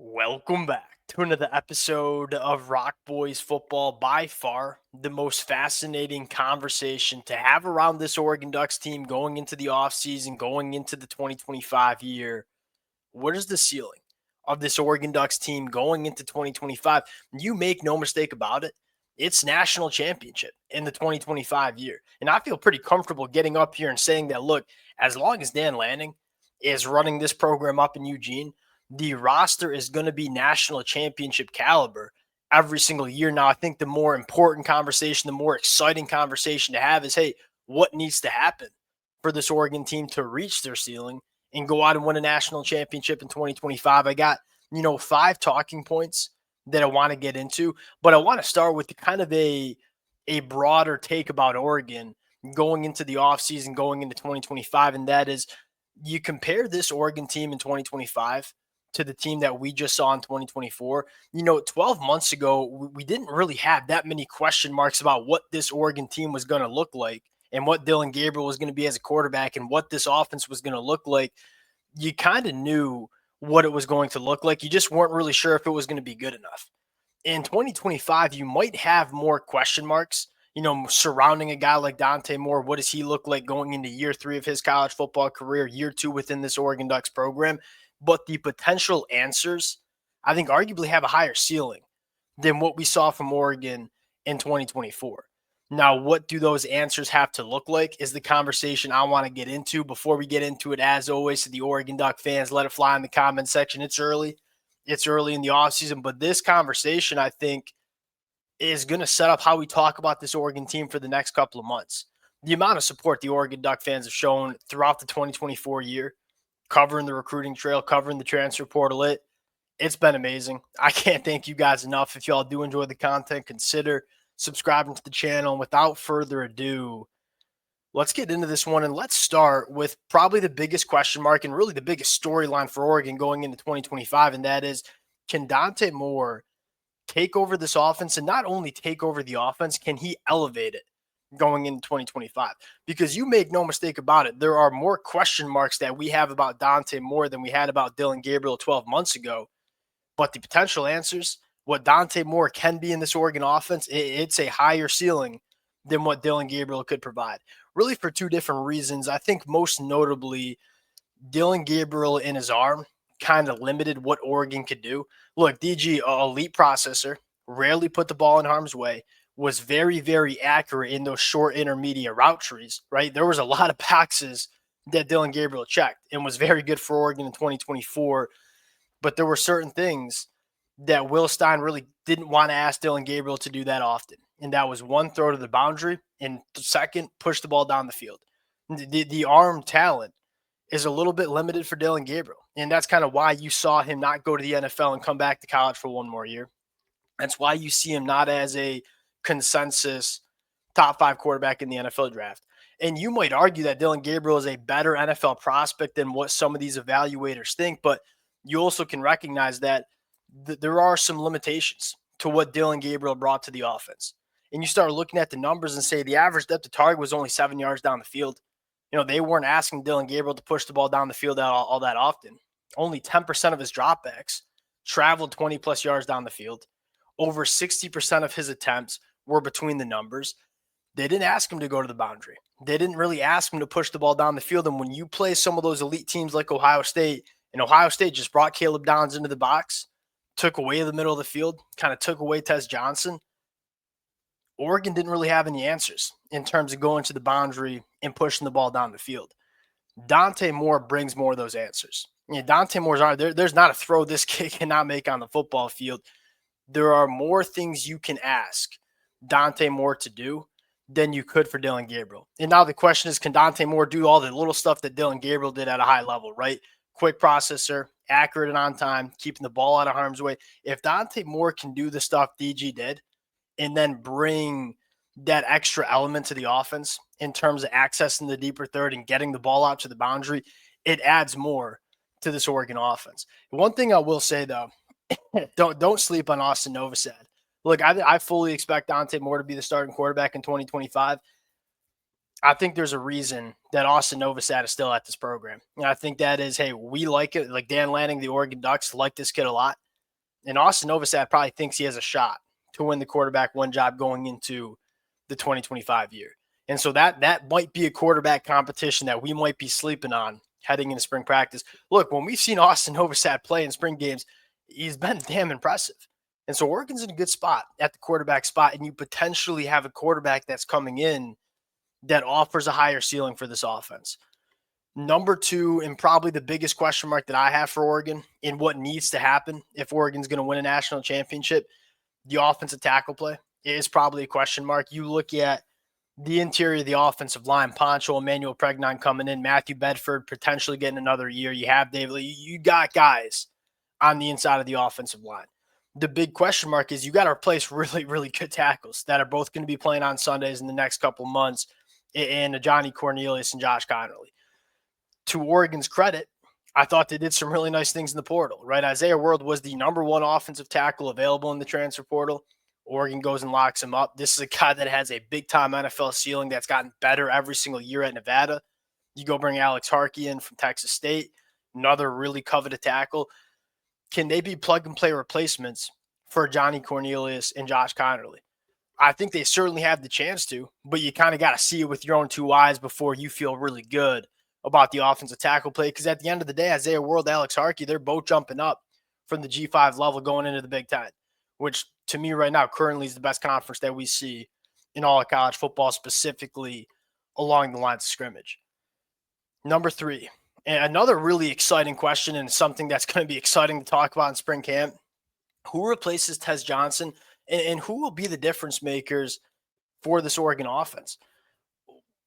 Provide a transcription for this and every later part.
Welcome back to another episode of Rock Boys Football. By far, the most fascinating conversation to have around this Oregon Ducks team going into the offseason, going into the 2025 year. What is the ceiling of this Oregon Ducks team going into 2025? You make no mistake about it. It's national championship in the 2025 year. And I feel pretty comfortable getting up here and saying that, look, as long as Dan Lanning is running this program up in Eugene, the roster is going to be national championship caliber every single year. Now, I think the more important conversation, the more exciting conversation to have is, hey, what needs to happen for this Oregon team to reach their ceiling and go out and win a national championship in 2025? I got, five talking points that I want to get into, but I want to start with kind of a broader take about Oregon going into the offseason, going into 2025, and that is you compare this Oregon team in 2025 to the team that we just saw in 2024. 12 months ago, we didn't really have that many question marks about what this Oregon team was going to look like and what Dylan Gabriel was going to be as a quarterback and what this offense was going to look like. You kind of knew what it was going to look like. You just weren't really sure if it was going to be good enough. In 2025, you might have more question marks, surrounding a guy like Dante Moore. What does he look like going into year three of his college football career, year two within this Oregon Ducks program? But the potential answers, I think, arguably have a higher ceiling than what we saw from Oregon in 2024. Now, what do those answers have to look like is the conversation I want to get into. Before we get into it, as always, to the Oregon Duck fans, let it fly in the comment section. It's early. It's early in the offseason, but this conversation, I think, is going to set up how we talk about this Oregon team for the next couple of months. The amount of support the Oregon Duck fans have shown throughout the 2024 year, covering the recruiting trail, covering the transfer portal, it's been amazing. I can't thank you guys enough. If y'all do enjoy the content, consider subscribing to the channel. And without further ado, let's get into this one. And let's start with probably the biggest question mark and really the biggest storyline for Oregon going into 2025. And that is, can Dante Moore take over this offense? And not only take over the offense, can he elevate it going into 2025? Because you make no mistake about it, there are more question marks that we have about Dante Moore than we had about Dylan Gabriel 12 months ago. But the potential answers, what Dante Moore can be in this Oregon offense, it's a higher ceiling than what Dylan Gabriel could provide. Really for two different reasons. I think most notably, Dylan Gabriel in his arm kind of limited what Oregon could do. Look, DG, elite processor, rarely put the ball in harm's way, was very, very accurate in those short intermediate route trees, right? There was a lot of boxes that Dylan Gabriel checked and was very good for Oregon in 2024. But there were certain things that Will Stein really didn't want to ask Dylan Gabriel to do that often. And that was one, throw to the boundary, and second, push the ball down the field. The arm talent is a little bit limited for Dylan Gabriel. And that's kind of why you saw him not go to the NFL and come back to college for one more year. That's why you see him not as a consensus top five quarterback in the NFL draft. And you might argue that Dylan Gabriel is a better NFL prospect than what some of these evaluators think, but you also can recognize that there are some limitations to what Dylan Gabriel brought to the offense. And you start looking at the numbers and say the average depth of target was only 7 yards down the field. They weren't asking Dylan Gabriel to push the ball down the field all that often. Only 10% of his dropbacks traveled 20 plus yards down the field. Over 60% of his attempts were between the numbers. They didn't ask him to go to the boundary. They didn't really ask him to push the ball down the field. And when you play some of those elite teams like Ohio State, and Ohio State just brought Caleb Downs into the box, took away the middle of the field, kind of took away Tez Johnson, Oregon didn't really have any answers in terms of going to the boundary and pushing the ball down the field. Dante Moore brings more of those answers. Dante Moore's there's not a throw this kid cannot make on the football field. There are more things you can ask Dante Moore to do than you could for Dylan Gabriel. And now the question is, can Dante Moore do all the little stuff that Dylan Gabriel did at a high level, right? Quick processor, accurate and on time, keeping the ball out of harm's way. If Dante Moore can do the stuff DG did and then bring that extra element to the offense in terms of accessing the deeper third and getting the ball out to the boundary, it adds more to this Oregon offense. One thing I will say, though, don't sleep on Austin Novosad. Look, I fully expect Dante Moore to be the starting quarterback in 2025. I think there's a reason that Austin Novosad is still at this program. And I think that is, hey, we like it. Like Dan Lanning, the Oregon Ducks like this kid a lot. And Austin Novosad probably thinks he has a shot to win the quarterback one job going into the 2025 year. And so that might be a quarterback competition that we might be sleeping on heading into spring practice. Look, when we've seen Austin Novosad play in spring games, he's been damn impressive. And so Oregon's in a good spot at the quarterback spot, and you potentially have a quarterback that's coming in that offers a higher ceiling for this offense. Number two, and probably the biggest question mark that I have for Oregon in what needs to happen if Oregon's going to win a national championship, the offensive tackle play is probably a question mark. You look at the interior of the offensive line, Poncho, Emmanuel Pregnon coming in, Matthew Bedford potentially getting another year. You have David Lee. You got guys on the inside of the offensive line. The big question mark is you got to replace really, really good tackles that are both going to be playing on Sundays in the next couple months, and Johnny Cornelius and Josh Connerly. To Oregon's credit, I thought they did some really nice things in the portal, right? Isaiah World was the number one offensive tackle available in the transfer portal. Oregon goes and locks him up. This is a guy that has a big-time NFL ceiling that's gotten better every single year at Nevada. You go bring Alex Harkey in from Texas State, another really coveted tackle. Can they be plug-and-play replacements for Johnny Cornelius and Josh Connerly? I think they certainly have the chance to, but you kind of got to see it with your own two eyes before you feel really good about the offensive tackle play. Because at the end of the day, Isaiah World, Alex Harkey, they're both jumping up from the G5 level going into the Big Ten, which to me right now currently is the best conference that we see in all of college football, specifically along the lines of scrimmage. Number three, and another really exciting question and something that's going to be exciting to talk about in spring camp. Who replaces Tez Johnson and who will be the difference makers for this Oregon offense?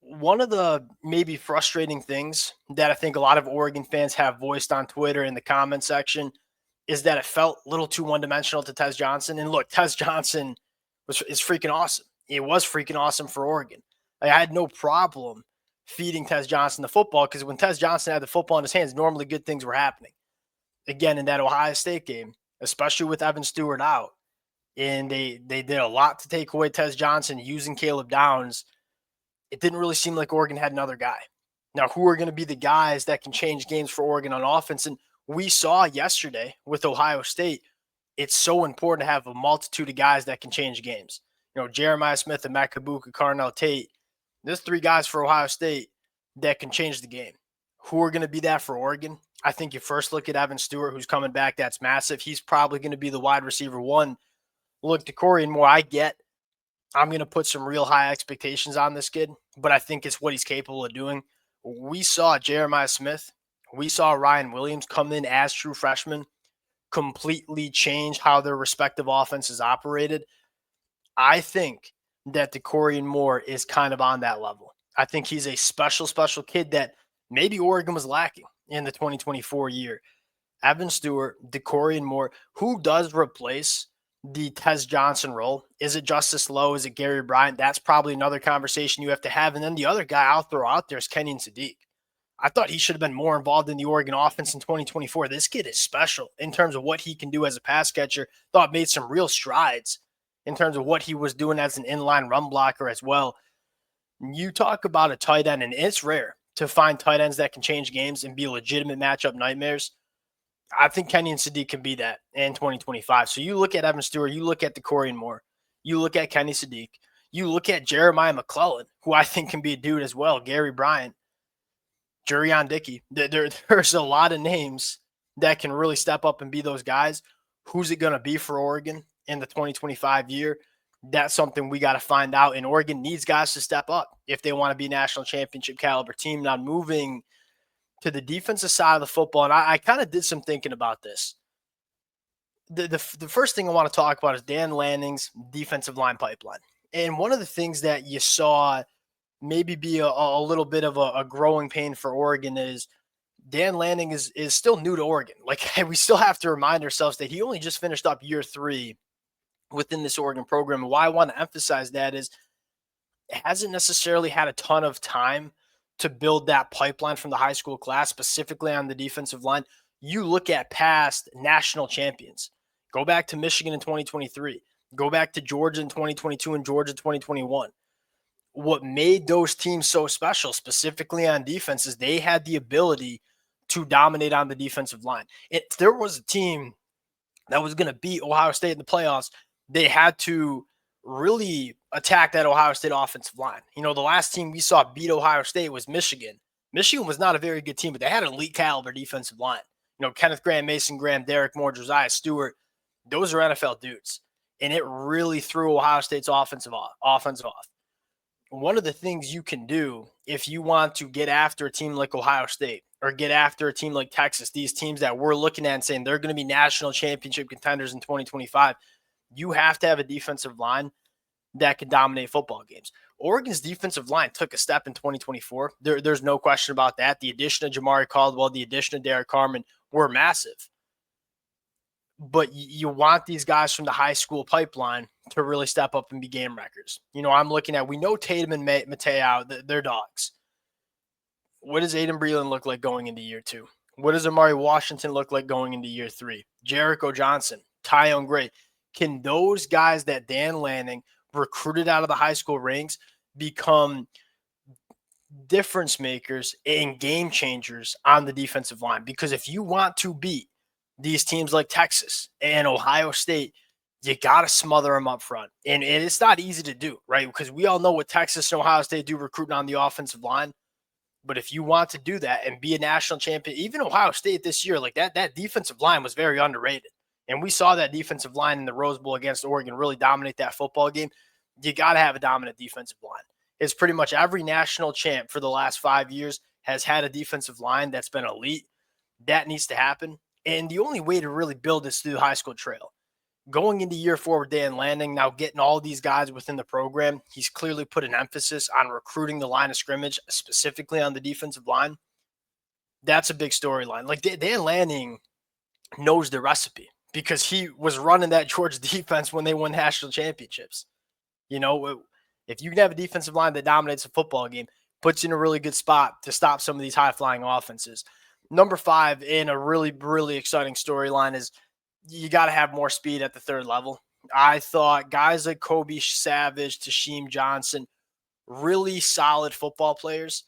One of the maybe frustrating things that I think a lot of Oregon fans have voiced on Twitter in the comment section is that it felt a little too one-dimensional to Tez Johnson. And look, Tez Johnson is freaking awesome. It was freaking awesome for Oregon. Like, I had no problem feeding Tez Johnson the football because when Tez Johnson had the football in his hands, normally good things were happening. Again, in that Ohio State game, especially with Evan Stewart out, and they did a lot to take away Tez Johnson using Caleb Downs. It didn't really seem like Oregon had another guy. Now, who are going to be the guys that can change games for Oregon on offense? And we saw yesterday with Ohio State, it's so important to have a multitude of guys that can change games. You know, Jeremiah Smith, Emeka Kabuka, Carnell Tate. There's three guys for Ohio State that can change the game. Who are going to be that for Oregon? I think you first look at Evan Stewart, who's coming back. That's massive. He's probably going to be the wide receiver one. Look, to Corey and Moore, I'm going to put some real high expectations on this kid, but I think it's what he's capable of doing. We saw Jeremiah Smith. We saw Ryan Williams come in as true freshmen, completely change how their respective offenses operated. I think that DeCorian Moore is kind of on that level. I think he's a special, special kid that maybe Oregon was lacking in the 2024 year. Evan Stewart, DeCorian Moore, who does replace the Tez Johnson role? Is it Justice Lowe? Is it Gary Bryant? That's probably another conversation you have to have. And then the other guy I'll throw out there is Kenyon Sadiq. I thought he should have been more involved in the Oregon offense in 2024. This kid is special in terms of what he can do as a pass catcher. Thought made some real strides in terms of what he was doing as an inline run blocker as well. You talk about a tight end, and it's rare to find tight ends that can change games and be legitimate matchup nightmares. I think Kenyon Sadiq can be that in 2025. So you look at Evan Stewart, you look at DeCorian Moore, you look at Kenny Sadiq, you look at Jeremiah McClellan, who I think can be a dude as well, Gary Bryant, Jurion Dickey. There's a lot of names that can really step up and be those guys. Who's it going to be for Oregon in the 2025 year? That's something we got to find out. And Oregon needs guys to step up if they want to be a national championship caliber team. Now moving to the defensive side of the football, and I kind of did some thinking about this. The first thing I want to talk about is Dan Lanning's defensive line pipeline. And one of the things that you saw maybe be a little bit of a growing pain for Oregon is Dan Lanning is still new to Oregon. Like, we still have to remind ourselves that he only just finished up year 3 within this Oregon program. And why I want to emphasize that is it hasn't necessarily had a ton of time to build that pipeline from the high school class, specifically on the defensive line. You look at past national champions. Go back to Michigan in 2023. Go back to Georgia in 2022 and Georgia 2021. What made those teams so special, specifically on defense, is they had the ability to dominate on the defensive line. There was a team that was going to beat Ohio State in the playoffs, they had to really attack that Ohio State offensive line. You know, the last team we saw beat Ohio State was Michigan. Michigan was not a very good team, but they had an elite caliber defensive line. You know, Kenneth Graham, Mason Graham, Derek Moore, Josiah Stewart, those are NFL dudes. And it really threw Ohio State's offensive off. One of the things you can do if you want to get after a team like Ohio State or get after a team like Texas, these teams that we're looking at and saying they're going to be national championship contenders in 2025, you have to have a defensive line that can dominate football games. Oregon's defensive line took a step in 2024. There's no question about that. The addition of Jamari Caldwell, the addition of Derek Carmen were massive. But you want these guys from the high school pipeline to really step up and be game wreckers. You know, I'm looking at, we know Tatum and Mateo, they're dogs. What does Aiden Breland look like going into year 2? What does Amari Washington look like going into year 3? Jericho Johnson, Tyon Gray. Can those guys that Dan Lanning recruited out of the high school ranks become difference makers and game changers on the defensive line? Because if you want to beat these teams like Texas and Ohio State, you got to smother them up front. And it's not easy to do, right? Because we all know what Texas and Ohio State do recruiting on the offensive line. But if you want to do that and be a national champion, even Ohio State this year, like that defensive line was very underrated. And we saw that defensive line in the Rose Bowl against Oregon really dominate that football game. You got to have a dominant defensive line. It's pretty much every national champ for the last 5 years has had a defensive line that's been elite. That needs to happen. And the only way to really build this through the high school trail. Going into year 4 with Dan Lanning, now getting all these guys within the program, he's clearly put an emphasis on recruiting the line of scrimmage, specifically on the defensive line. That's a big storyline. Like Dan Lanning knows the recipe because he was running that Georgia defense when they won national championships. You know, if you can have a defensive line that dominates a football game, puts you in a really good spot to stop some of these high-flying offenses. Number 5 in a really, really exciting storyline is you got to have more speed at the third level. I thought guys like Kobe Savage, Tasheem Johnson, really solid football players.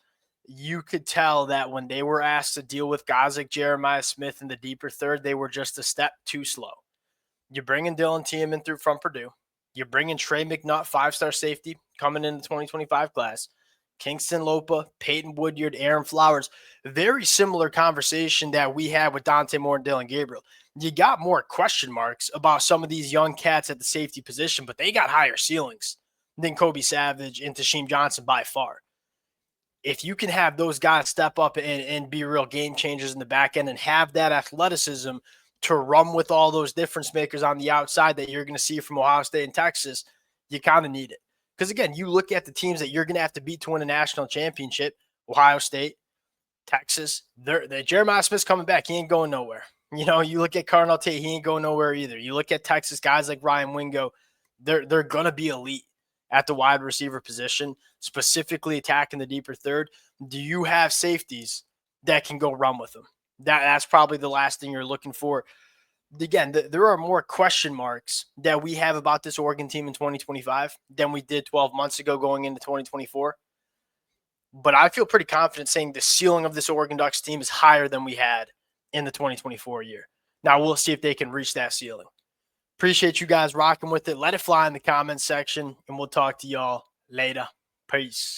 You could tell that when they were asked to deal with guys like Jeremiah Smith in the deeper third, they were just a step too slow. You're bringing Dylan Tiemann through from Purdue. You're bringing Trey McNutt, 5-star safety, coming in the 2025 class. Kingston Lopa, Peyton Woodyard, Aaron Flowers. Very similar conversation that we had with Dante Moore and Dylan Gabriel. You got more question marks about some of these young cats at the safety position, but they got higher ceilings than Kobe Savage and Tasheem Johnson by far. If you can have those guys step up and be real game changers in the back end and have that athleticism to run with all those difference makers on the outside that you're going to see from Ohio State and Texas, you kind of need it. Because, again, you look at the teams that you're going to have to beat to win a national championship, Ohio State, Texas, Jeremiah Smith's coming back. He ain't going nowhere. You know, you look at Cardinal Tate, he ain't going nowhere either. You look at Texas, guys like Ryan Wingo, they're going to be elite at the wide receiver position, specifically attacking the deeper third. Do you have safeties that can go run with them? That's probably the last thing you're looking for. Again, there are more question marks that we have about this Oregon team in 2025 than we did 12 months ago going into 2024. But I feel pretty confident saying the ceiling of this Oregon Ducks team is higher than we had in the 2024 year. Now we'll see if they can reach that ceiling. Appreciate you guys rocking with it. Let it fly in the comments section, and we'll talk to y'all later. Peace.